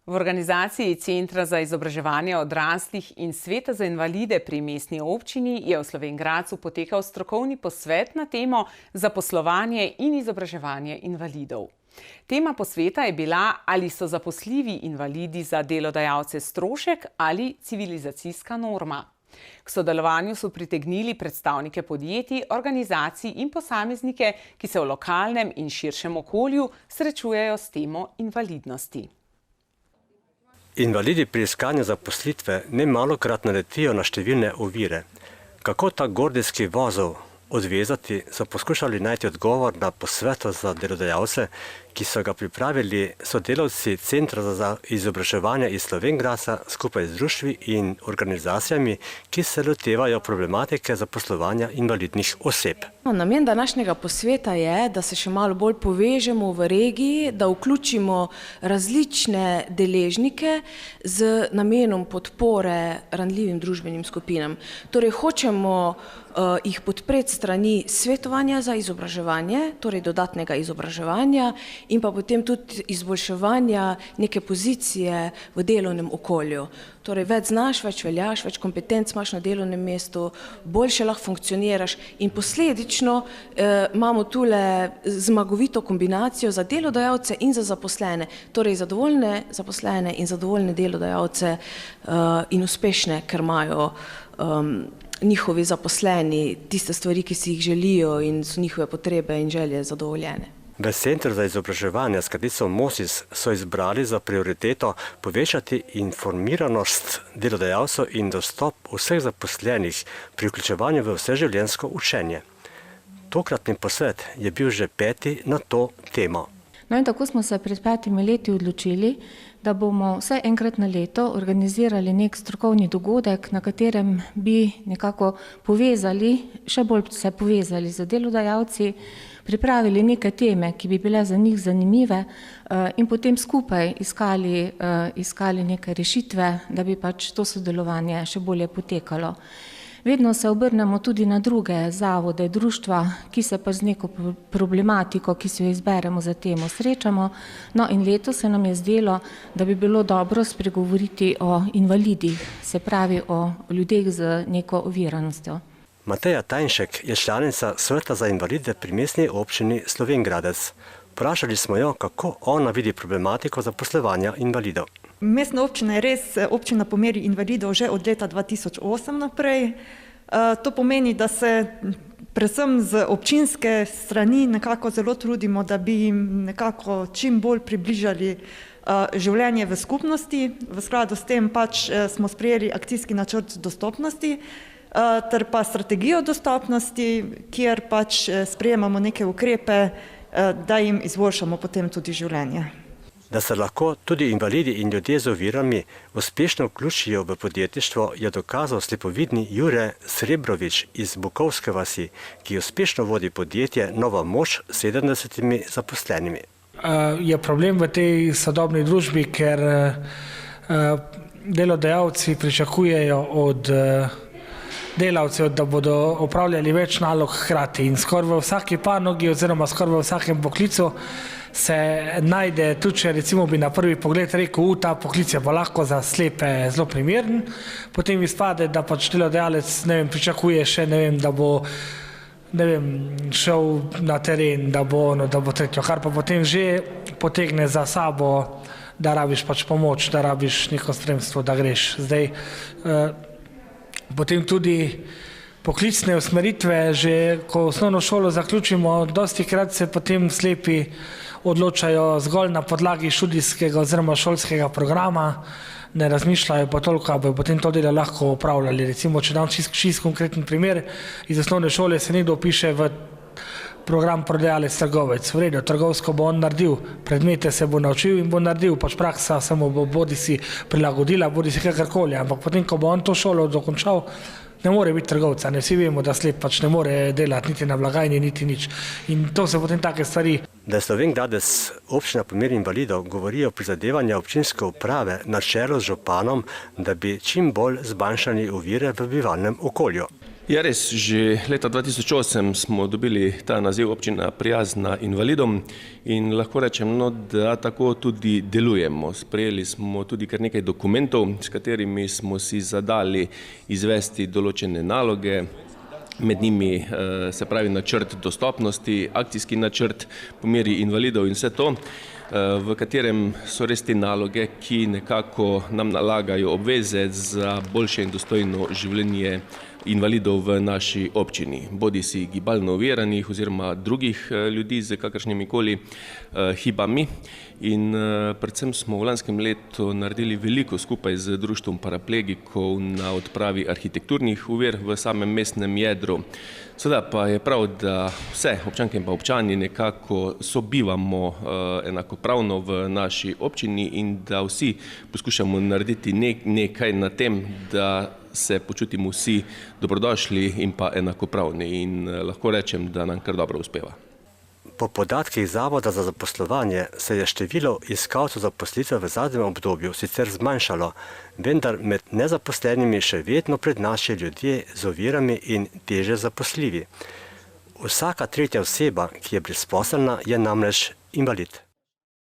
V organizaciji Centra za izobraževanje odraslih in Sveta za invalide pri mestni občini je v Slovenj Gradcu potekal strokovni posvet na temo zaposlovanje in izobraževanje invalidov. Tema posveta je bila, ali so zaposljivi invalidi za delodajalce strošek ali civilizacijska norma. K sodelovanju so pritegnili predstavnike podjetij, organizacij in posameznike, ki se v lokalnem in širšem okolju srečujejo s temo invalidnosti. Invalidi pri iskanju zaposlitve nemalokrat naletijo na številne ovire. Kako ta gordijski vozel odvezati, so poskušali najti odgovor na posvetu za delodajalce, ki so ga pripravili sodelavci Centra za izobraževanje iz Slovenj Gradca skupaj z društvi in organizacijami, ki se lotevajo problematike zaposlovanja invalidnih oseb. Namen današnjega posveta je, da se še malo bolj povežemo v regiji, da vključimo različne deležnike z namenom podpore ranljivim družbenim skupinam. Torej, hočemo jih podpreti strani svetovanja za izobraževanje, torej dodatnega izobraževanja in pa potem tudi izboljševanja neke pozicije v delovnem okolju. Torej, več znaš, več veljaš, več kompetenc imaš na delovnem mestu, boljše lahko funkcioniraš in posledično imamo tule zmagovito kombinacijo za delodajalce in za zaposlene. Torej, zadovoljne zaposlene in zadovoljne delodajalce in uspešne, ker imajo njihovi zaposleni tiste stvari, ki si jih želijo in so njihove potrebe in želje zadovoljene. V Centru za izobraževanje s kraticom MOSIS so izbrali za prioriteto povečati informiranost delodajalcev in dostop vseh zaposlenih pri vključevanju v vseživljenjsko učenje. Tokratni posvet je bil že 5. na to temo. No in tako smo se pred 5 leti odločili, da bomo vsaj enkrat na leto organizirali nek strokovni dogodek, na katerem bi nekako povezali, še bolj se povezali z delodajalci, pripravili neke teme, ki bi bile za njih zanimive in potem skupaj iskali neke rešitve, da bi pač to sodelovanje še bolje potekalo. Vedno se obrnemo tudi na druge zavode, društva, ki se pa z neko problematiko, ki si jo izberemo za temo, srečamo. No in letos se nam je zdelo, da bi bilo dobro spregovoriti o invalidih, se pravi o ljudeh z neko oviranostjo. Mateja Tajnšek je članica Sveta za invalide pri mestni občini Slovenj Gradec. Vprašali smo jo, kako ona vidi problematiko zaposlovanja invalidov. Mestna občina je res občina po meri invalidov že od leta 2008 naprej. To pomeni, da se predvsem z občinske strani nekako zelo trudimo, da bi jim nekako čim bolj približali življenje v skupnosti. V skladu s tem pač smo sprejeli akcijski načrt dostopnosti ter pa strategijo dostopnosti, kjer pač sprejemamo neke ukrepe, da jim izboljšamo potem tudi življenje. Da se lahko tudi invalidi in ljudje z ovirami uspešno vključijo v podjetništvo, je dokazal slepovidni Jure Srebrovič iz Bukovske vasi, ki uspešno vodi podjetje Nova moč s 70 zaposlenimi. Je problem v tej sodobni družbi, ker delodajalci pričakujejo od delavcev, da bodo opravljali več nalog hkrati in skoraj v vsaki panogi oziroma skoraj v vsakem poklicu se najde, tudi če recimo bi na prvi pogled rekel, ta poklic je pa lahko za slepe zelo primeren, potem izpade, da pač delodajalec, pričakuje še, da bo, šel na teren, da bo tretjo, kar pa potem že potegne za sabo, da rabiš pač pomoč, da rabiš neko spremstvo, da greš. Zdaj, potem tudi poklicne usmeritve, že ko osnovno šolo zaključimo, dostikrat se potem slepi odločajo zgolj na podlagi študijskega oziroma šolskega programa, ne razmišljajo pa toliko, da bodo potem to delo lahko opravljali. Recimo, če dam čisto konkreten primer, iz osnovne šole se nekdo piše v program prodajalec trgovec. V redu, trgovsko bo on naredil, predmete se bo naučil in bo naredil, pač praksa se mu bo bodi si prilagodila, bodi si kakorkoli, ampak potem, ko bo on to šolo dokončal, ne more biti trgovca, ne vsi vemo, da slep pač ne more delati niti na blagajni, niti nič. In to so potem take stvari. Da je Slovenj Gradec občina po meri invalidov, govorijo prizadevanja občinske uprave na čelu z županom, da bi čim bolj zmanjšali ovire v bivalnem okolju. Ja, res, že leta 2008 smo dobili ta naziv občina prijazna invalidom in lahko rečem, da tako tudi delujemo. Sprejeli smo tudi kar nekaj dokumentov, s katerimi smo si zadali izvesti določene naloge, med njimi se pravi načrt dostopnosti, akcijski načrt po meri invalidov in vse to, v katerem so res te naloge, ki nekako nam nalagajo obveze za boljše in dostojno življenje invalidov v naši občini, bodi si gibalno oviranih oziroma drugih ljudi z kakršnimi koli hibami. In predvsem smo v lanskem letu naredili veliko skupaj z društvom paraplegikov na odpravi arhitekturnih ovir v samem mestnem jedru. Seveda pa je prav, da vse občanke in pa občani nekako sobivamo enakopravno v naši občini in da vsi poskušamo narediti nekaj na tem, da se počutimo vsi dobrodošli in pa enakopravni in lahko rečem, da nam kar dobro uspeva. Po podatkih Zavoda za zaposlovanje se je število iskalcev zaposlitve v zadnjem obdobju sicer zmanjšalo, vendar med nezaposlenimi še vedno prednjačijo ljudje z ovirami in težje zaposljivi. Vsaka tretja oseba, ki je brezposelna, je namreč invalid.